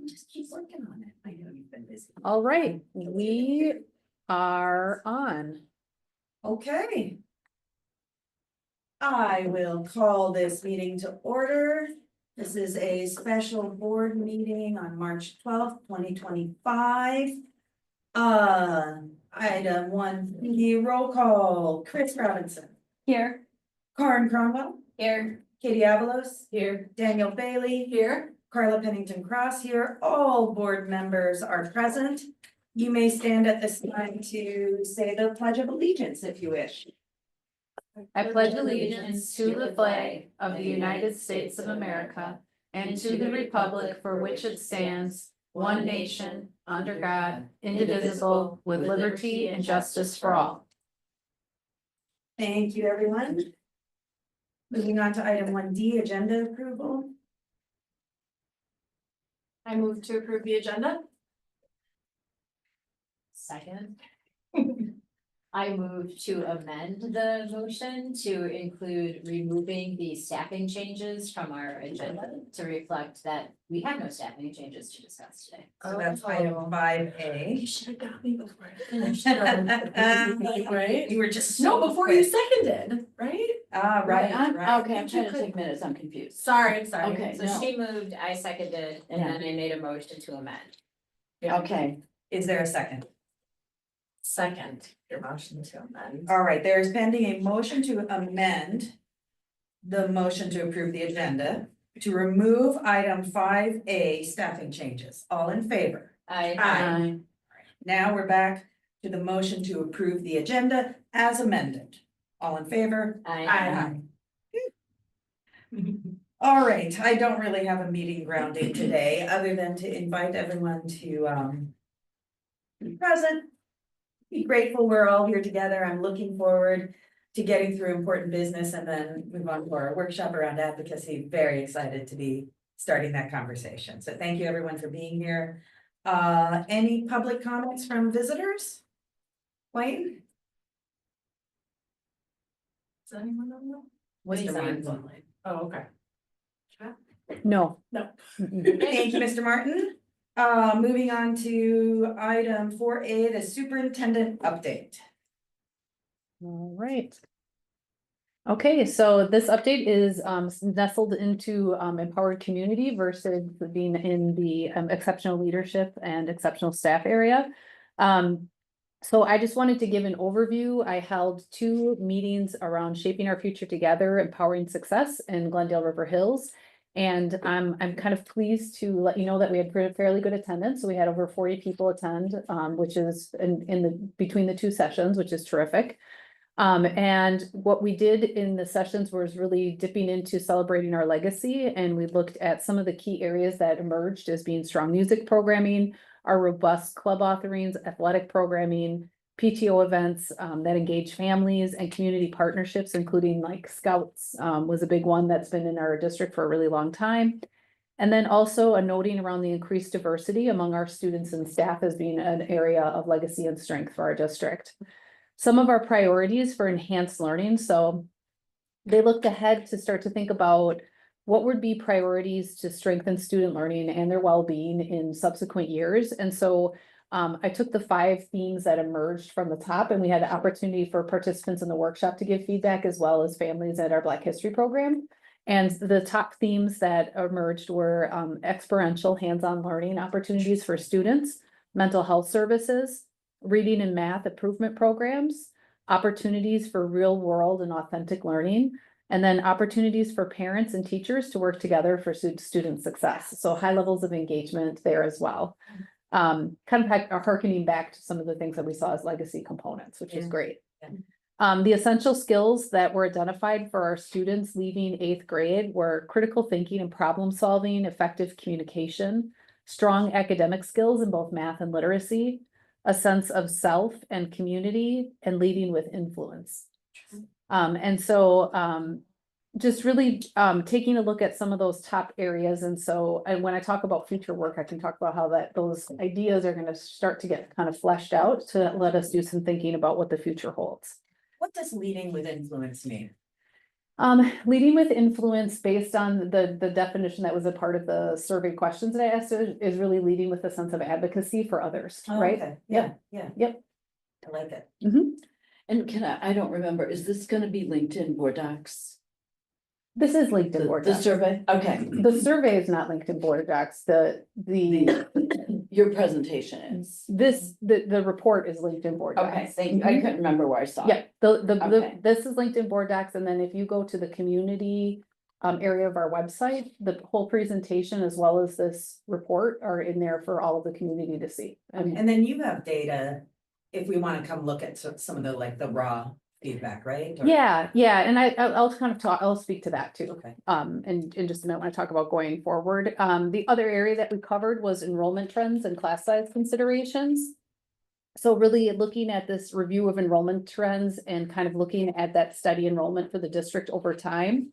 Just keep working on it. I know you've been busy. All right, we are on. Okay. I will call this meeting to order. This is a special board meeting on March 12th, 2025. Item 1, roll call, Chris Robinson. Here. Karen Cromwell. Here. Katie Avalos. Here. Daniel Bailey. Here. Carla Pennington Cross here. All board members are present. You may stand at this time to say the Pledge of Allegiance if you wish. I pledge allegiance to the flag of the United States of America and to the republic for which it stands, one nation, under God, indivisible, with liberty and justice for all. Thank you, everyone. Moving on to item 1D, agenda approval. I move to approve the agenda. Second. I move to amend the motion to include removing the staffing changes from our agenda to reflect that we have no staffing changes to discuss today. So that's item 5A. You should have got me before I finished. Right? You were just No, so before quick. you seconded, right? Ah, right, right. Okay, I'm trying to take minutes, I'm confused. Sorry. Okay, so no. she moved, I seconded, and then I made a motion to amend. Okay, is there a second? Second, your motion to amend. All right, there is pending a motion to amend the motion to approve the agenda to remove item 5A, staffing changes. All in favor? I, Now we're back to the motion to approve the agenda as amended. All in favor? I, All right, I don't really have a meeting grounding today, other than to invite everyone to be present. Be grateful we're all here together. I'm looking forward to getting through important business and then move on to our workshop around advocacy. Very excited to be starting that conversation. So thank you everyone for being here. Any public comments from visitors? Wayne? Does anyone know? Mr. Martin. Oh, okay. No. No. Thank you, Mr. Martin. Moving on to item 4A, the superintendent update. All right. Okay, so this update is nestled into empowered community versus being in the exceptional leadership and exceptional staff area. So I just wanted to give an overview. I held 2 meetings around shaping our future together, empowering success in Glendale-River Hills. And I'm kind of pleased to let you know that we had fairly good attendance. So we had over 40 people attend, which is between the 2 sessions, which is terrific. And what we did in the sessions was really dipping into celebrating our legacy. And we looked at some of the key areas that emerged as being strong music programming, our robust club authoring, athletic programming, PTO events that engage families, and community partnerships, including like Scouts was a big one that's been in our district for a really long time. And then also a noting around the increased diversity among our students and staff as being an area of legacy and strength for our district. Some of our priorities for enhanced learning. So they looked ahead to start to think about what would be priorities to strengthen student learning and their well-being in subsequent years. And so I took the 5 themes that emerged from the top, and we had the opportunity for participants in the workshop to give feedback, as well as families at our Black History program. And the top themes that emerged were experiential hands-on learning opportunities for students, mental health services, reading and math improvement programs, opportunities for real world and authentic learning, and then opportunities for parents and teachers to work together for student success. So high levels of engagement there as well. Kind of harkening back to some of the things that we saw as legacy components, which is great. The essential skills that were identified for our students leaving 8th grade were critical thinking and problem solving, effective communication, strong academic skills in both math and literacy, a sense of self and community, and leading with influence. And so just really taking a look at some of those top areas. And so, and when I talk about future work, I can talk about how those ideas are going to start to get kind of fleshed out to let us do some thinking about what the future holds. What does leading with influence mean? Leading with influence based on the definition that was a part of the survey questions that I asked is really leading with a sense of advocacy for others, Oh, right? okay. Yeah, yeah. Yep. I like it. Mhm. And I don't remember, is this gonna be LinkedIn Board Docs? This is LinkedIn Board The Docs. survey, okay, The survey is not LinkedIn Board Docs, your presentation is. the report is LinkedIn Board Docs. Okay, thank you, I Mhm. couldn't remember where I saw Yeah, it. the, Okay. this is LinkedIn Board Docs, and then if you go to the community area of our website, the whole presentation as well as this report are in there for all of the community to see. And And then you have data, if we wanna come look at some of the, like, the raw feedback, right? Or- yeah, and I'll kind of talk, I'll speak to that too. Okay. In just a minute when I talk about going forward. The other area that we covered was enrollment trends and class size considerations. So really looking at this review of enrollment trends and kind of looking at that steady enrollment for the district over time.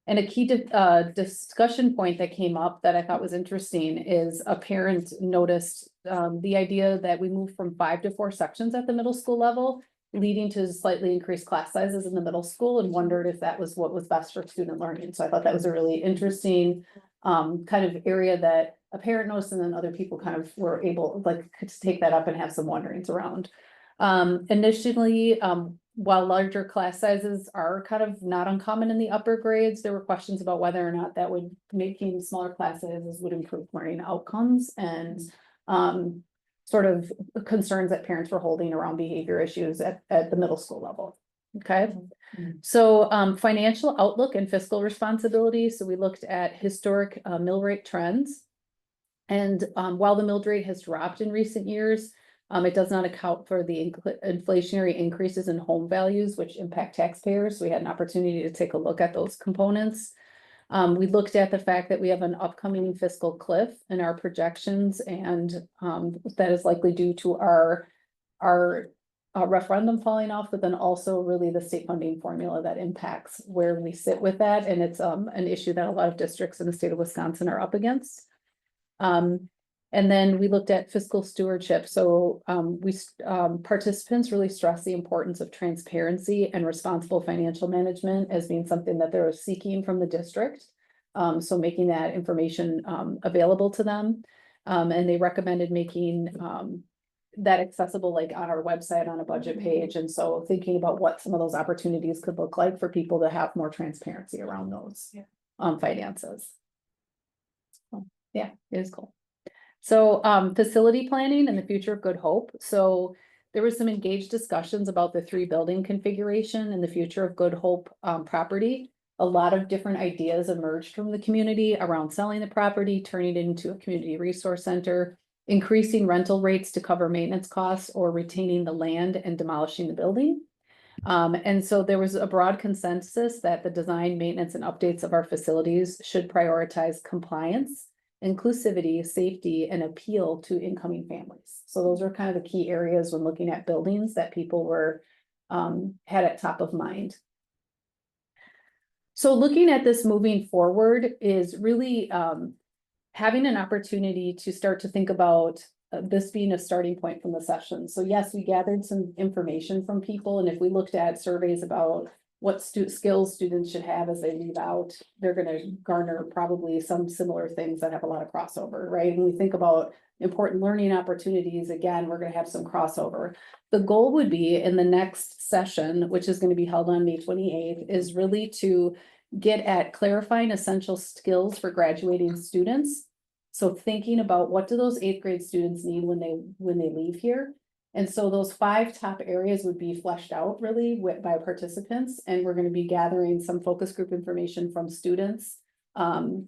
And a key discussion point that came up that I thought was interesting is a parent noticed the idea that we moved from 5 to 4 sections at the middle school level, leading to slightly increased class sizes in the middle school, and wondered if that was what was best for student learning. So I thought that was a really interesting kind of area that a parent noticed, and then other people kind of were able, like, to take that up and have some wonderings around. Initially, while larger class sizes are kind of not uncommon in the upper grades, there were questions about whether or not that would making smaller class sizes would improve learning outcomes, and sort of concerns that parents were holding around behavior issues at the middle school level. Okay. So financial outlook and fiscal responsibility. So we looked at historic mill rate trends. And while the milled rate has dropped in recent years, it does not account for the inflationary increases in home values, which impact taxpayers. So we had an opportunity to take a look at those components. We looked at the fact that we have an upcoming fiscal cliff in our projections, and that is likely due to our referendum falling off, but then also really the state funding formula that impacts where we sit with that. And it's an issue that a lot of districts in the state of Wisconsin are up against. And then we looked at fiscal stewardship. So participants really stress the importance of transparency and responsible financial management as being something that they're seeking from the district. So making that information available to them. And they recommended making that accessible, like on our website on a budget page. And so thinking about what some of those opportunities could look like for people to have more transparency around those finances. Yeah, it is cool. So facility planning and the future of Good Hope. So there was some engaged discussions about the 3 building configuration and the future of Good Hope property. A lot of different ideas emerged from the community around selling the property, turning it into a community resource center, increasing rental rates to cover maintenance costs, or retaining the land and demolishing the building. And so there was a broad consensus that the design, maintenance, and updates of our facilities should prioritize compliance, inclusivity, safety, and appeal to incoming families. So those are kind of the key areas when looking at buildings that people were had at top of mind. So looking at this moving forward is really having an opportunity to start to think about this being a starting point from the session. So yes, we gathered some information from people, and if we looked at surveys about what skills students should have as they leave out, they're going to garner probably some similar things that have a lot of crossover, right? And we think about important learning opportunities, again, we're going to have some crossover. The goal would be in the next session, which is going to be held on May 28th, is really to get at clarifying essential skills for graduating students. So thinking about what do those 8th grade students need when they leave here. And so those 5 top areas would be fleshed out really by participants. And we're going to be gathering some focus group information from students from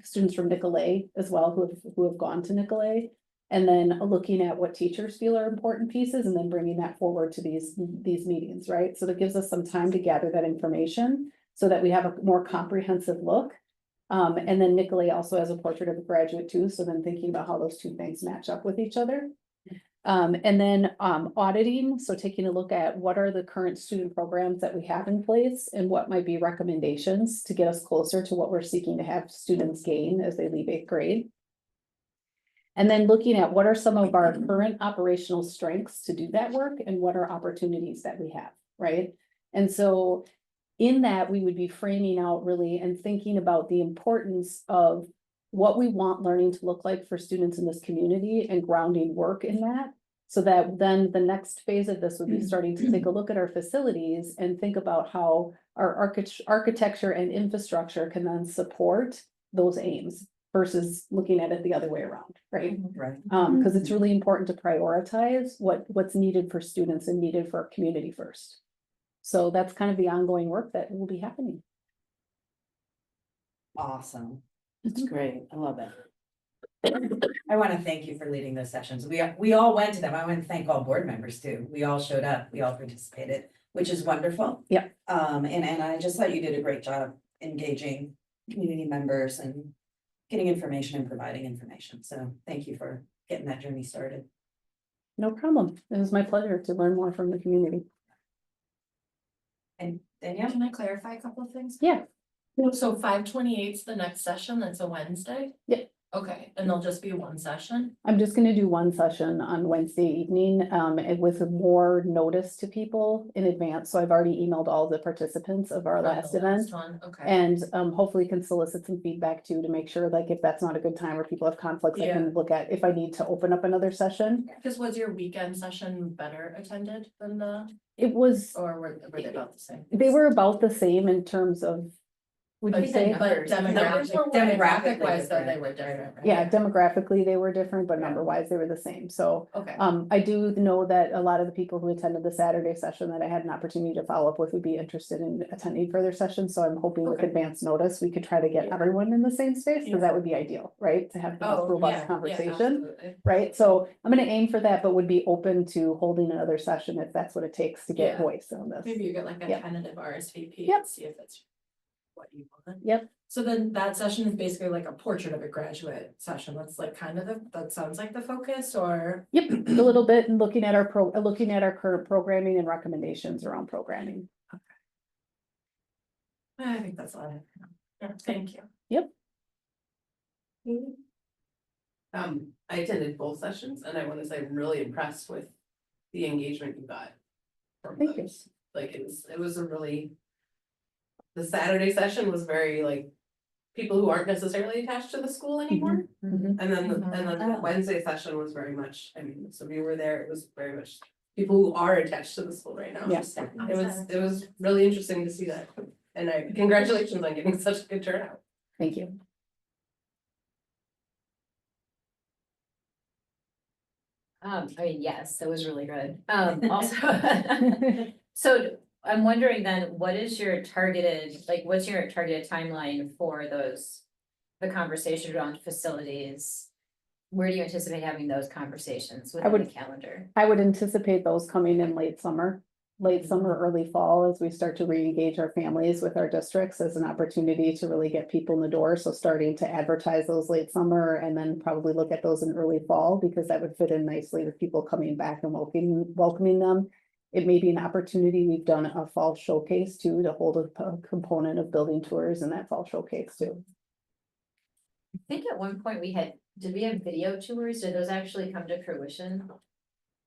Nicolay as well, who have gone to Nicolay. And then looking at what teachers feel are important pieces, and then bringing that forward to these meetings, right? So that gives us some time to gather that information so that we have a more comprehensive look. And then Nicolay also has a portrait of a graduate too. So then thinking about how those 2 things match up with each other. And then auditing, so taking a look at what are the current student programs that we have in place and what might be recommendations to get us closer to what we're seeking to have students gain as they leave 8th grade. And then looking at what are some of our current operational strengths to do that work and what are opportunities that we have, right? And so in that, we would be framing out really and thinking about the importance of what we want learning to look like for students in this community and grounding work in that. So that then the next phase of this would be starting to take a look at our facilities and think about how our architecture and infrastructure can then support those aims versus looking at it the other way around, right? Right. Because it's really important to prioritize what's needed for students and needed for our community first. So that's kind of the ongoing work that will be happening. Awesome. It's great. I love it. I want to thank you for leading those sessions. We all went to them. I want to thank all board members too. We all showed up, we all participated, which is wonderful. Yep. And I just thought you did a great job engaging community members and getting information and providing information. So thank you for getting that journey started. No problem. It was my pleasure to learn more from the community. And Danielle? Can I clarify a couple of things? Yeah. So 5/28 is the next session, that's a Wednesday? Yeah. Okay, and there'll just be one session? I'm just gonna do one session on Wednesday evening, and with more notice to people in advance. So I've already emailed all the participants of our For the last event. one, okay. And hopefully can solicit some feedback too, to make sure, like, if that's not a good time or people have conflicts, I can look at if I need to open up another session. Because was your weekend session better attended than the, It was, or were they about the same? they were about the same in terms of, would you But say? demographic wise, though, they were different, right? Yeah, demographically, they were different, but number wise, they were the same. So Okay, I do know that a lot of the people who attended the Saturday session that I had an opportunity to follow up with would be interested in attending further sessions. So I'm hoping with Okay. advance notice, we could try to get Yeah. everyone in the same space, because Yeah. that would be ideal, right? To have the most oh, robust yeah, conversation. absolutely. Right, so I'm gonna aim for that, but would be open to holding another session if that's what it takes to get Yeah. voice on this. Maybe you get like a Yep. tentative RSVP Yep. and see if it's what you want. Yep. So then that session is basically like a portrait of a graduate session. That's like kind of that sounds like the focus, or? Yep, a little bit, and looking at our looking at our current programming and recommendations around programming. I think that's all I have. Yeah, thank you. I attended both sessions and I want to say I'm really impressed with the engagement you got. From Thank you. those. Like it was a really. The Saturday session was very like, people who aren't necessarily attached to the school anymore. Mhm. And then, the Oh. Wednesday session was very much, I mean, some of you were there, it was very much people who are attached to the school right now. Yes. It was really interesting to see that. And congratulations on getting such a good turnout. Thank you. I mean, yes, that was really good. Also, so I'm wondering then, what is your targeted, like, what's your targeted timeline for those? The conversation around facilities? Where do you anticipate having those conversations within the calendar? I would anticipate those coming in late summer, early fall, as we start to re-engage our families with our districts as an opportunity to really get people in the door. So starting to advertise those late summer and then probably look at those in early fall, because that would fit in nicely with people coming back and welcoming them. It may be an opportunity. We've done a fall showcase too, to hold a component of building tours in that fall showcase too. I think at one point did we have video tours? Did those actually come to fruition?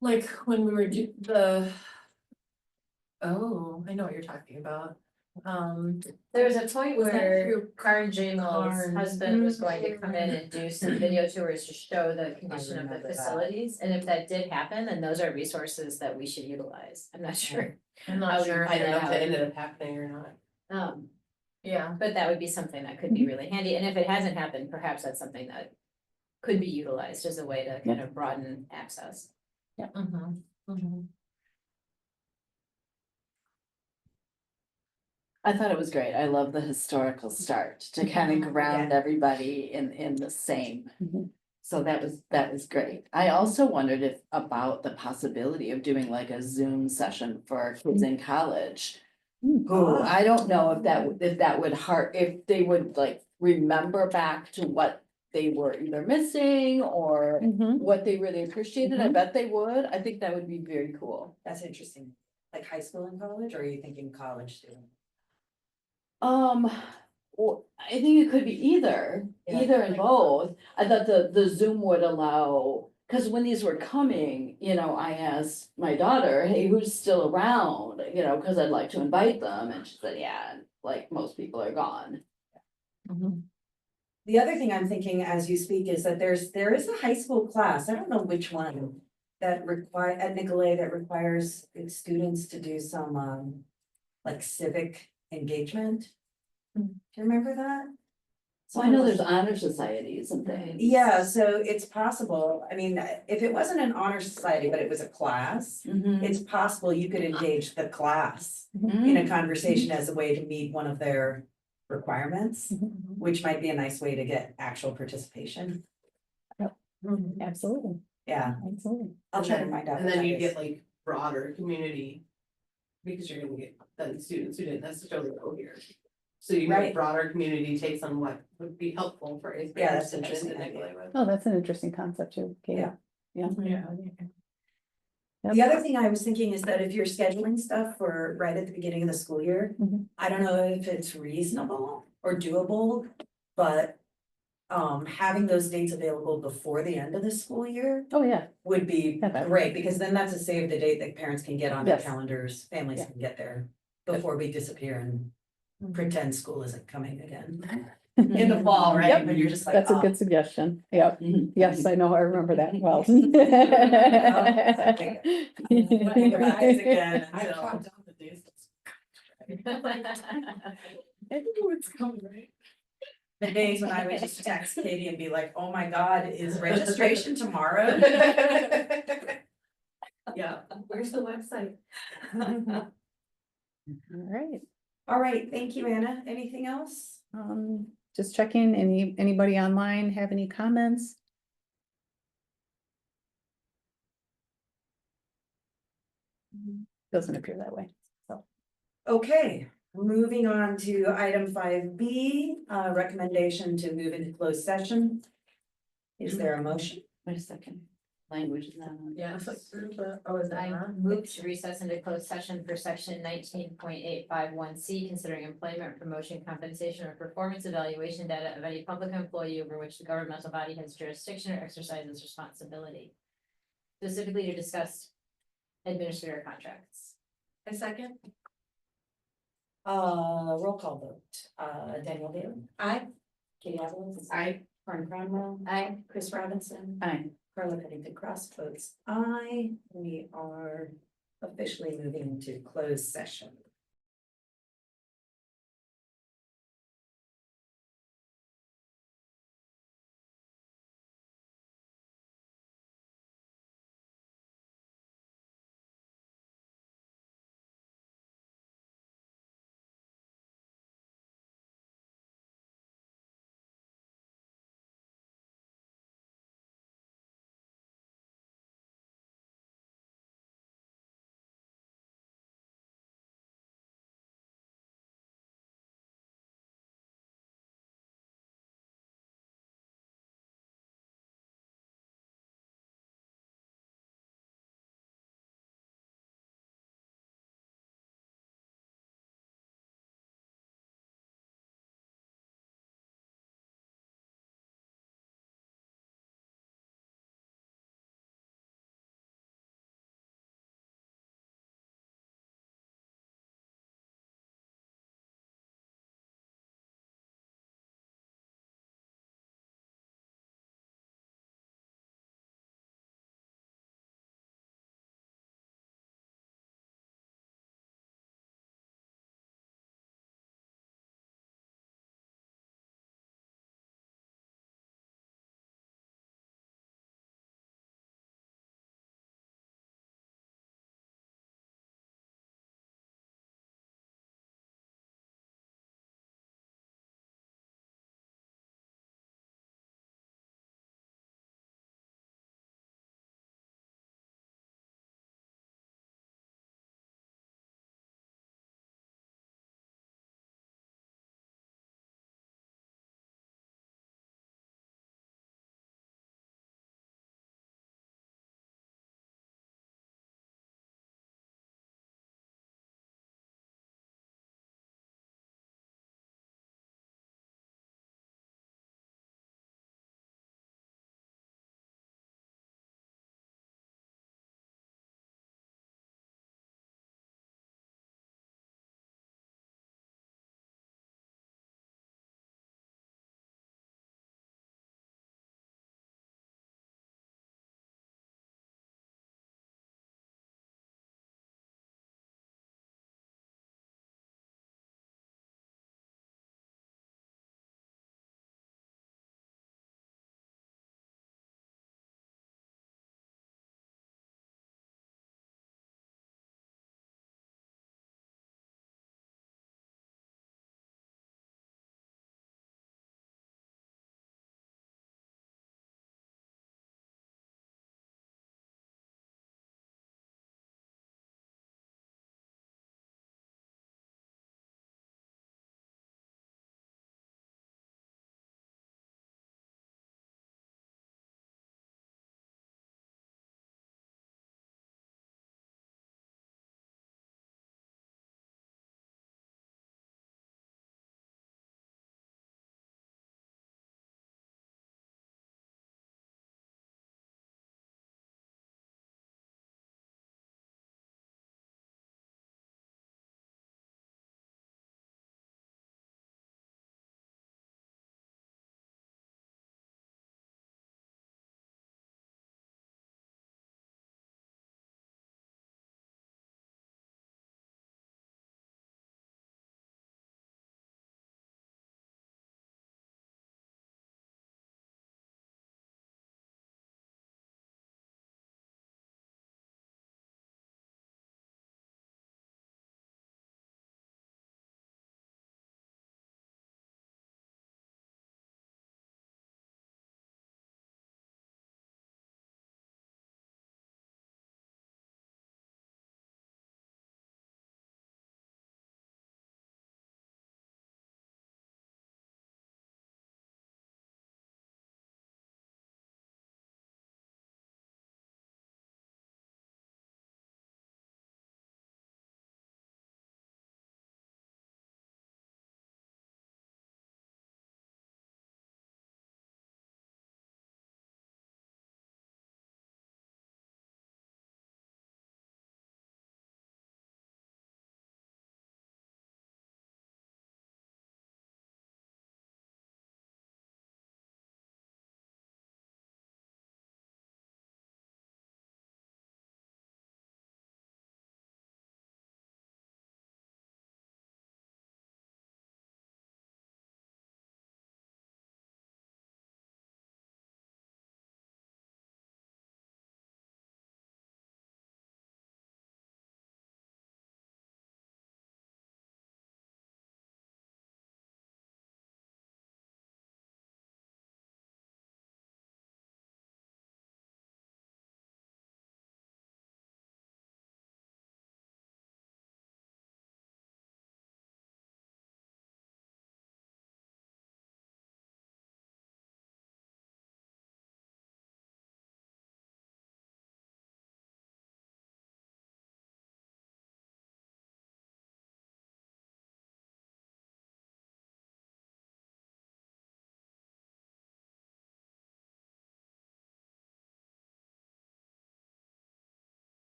Like when we were oh, I know what you're talking about. There was a point Was that where through Karen Jamel's Karn? husband was going to come in and do some video tours to show the condition of the remember that. facilities. And if that did happen, then those are resources that we should utilize. I'm not sure. I'm How not we sure. I don't know if Yeah. it ended up happening or not. Yeah, But that would be something that could be really handy. And if it hasn't happened, perhaps that's something that could be utilized as a way to kind of broaden access. I thought it was great. I love the historical start to kind of ground everybody in the same. Mhm. So that was great. I also wondered about the possibility of doing like a Zoom session for kids in college. Who I don't know if that would if they would like remember back to what they were either missing or Mhm. what they really appreciated. I Mhm. bet they would. I think that would be very cool. That's interesting. Like high school and college, or are you thinking college student? Well, I think it could be either and both. I thought the Zoom would allow cause when these were coming, I asked my daughter, hey, who's still around? Cause I'd like to invite them, and she said, yeah, like most people are gone. The other thing I'm thinking as you speak is that there is a high school class, I don't know which one. At Nicolay that requires its students to do some, like civic engagement. Do you remember that? So I know there's honor societies and things. Yeah, so it's possible, I mean, if it wasn't an honor society, but it was a class, Mhm. it's possible you could engage the class in Mm. a conversation as a way to meet one of their requirements, which might be a nice way to get actual participation. Absolutely, Yeah, absolutely. I'll try to find out. And what then that you is. get like broader community. Because you're gonna get then students who didn't necessarily go here. So you Right. get broader community takes on what would be helpful for eighth Yeah, graders that's to attend interesting the idea. Nicolay with. Oh, that's an interesting concept too, Kate. Yeah. Yeah. The other thing I was thinking is that if you're scheduling stuff for right at the beginning of the school year, Mhm. I don't know if it's reasonable or doable, but. Having those dates available before the end of the school year Oh, yeah, would be Okay. great, because then that's a save the date that parents can get on their Yes. calendars, families Yeah. can get there. Before we disappear and pretend school isn't coming again. In the fall, right? Yep. When you're just like, That's a oh. good suggestion. Yep. Mhm. Yes, I know, I remember that well. Open your eyes again I until- count down the days. I know it's coming, right? The days when I would just text Katie and be like, oh my God, is registration tomorrow? Yeah, where's the website? All right, All right, thank you, Anna. Anything else? just checking, anybody online have any comments? Doesn't appear that way, so. Okay, moving on to item 5B, recommendation to move into closed session. Is there a motion? Wait a second, language is not on. Yeah, it's like, oh, is I that? move to recess into closed session for section 19.851C, considering employment, promotion, compensation, or performance evaluation data of any public employee over which the governmental body has jurisdiction or exercises responsibility. Specifically to discuss administrator contracts. A second? Roll call vote. Daniel Bailey. Aye. Katie Evans. Aye. Karen Cromwell. Aye. Chris Robinson. Aye. Carla Pennington Cross votes aye. We are officially moving into closed session.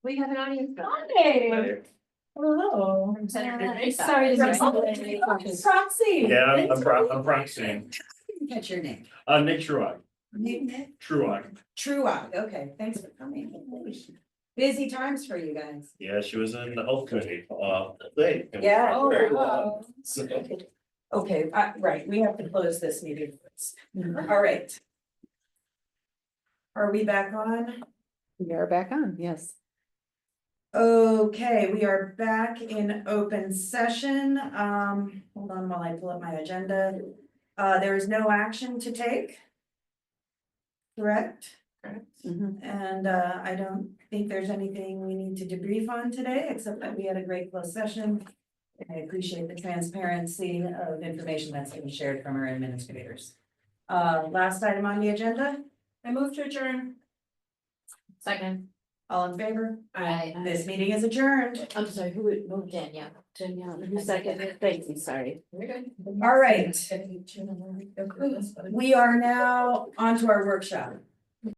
We have an audience. Hello. From Senator. Sorry to Sorry. Proxy. Yeah, I'm practicing. Catch your name. Nick Truax. Nick Truax. Truax, okay, thanks for coming. Busy times for you guys. Yeah, she was in the health committee, thing. Yeah. Very well. So, Okay, right, we have to close this meeting. All right. Are we back on? We are back on, yes. Okay, we are back in open session. Hold on while I pull up my agenda. There is no action to take. Correct? Mhm. And I don't think there's anything we need to debrief on today, except that we had a great closed session. I appreciate the transparency of information that's been shared from our administrators. Last item on the agenda, I move to adjourn. Second. all in favor? Aye. This meeting is adjourned. I'm sorry, who would move Danielle? Danielle, who seconded? Thank you, sorry. We're good. All right. We are now on to our workshop.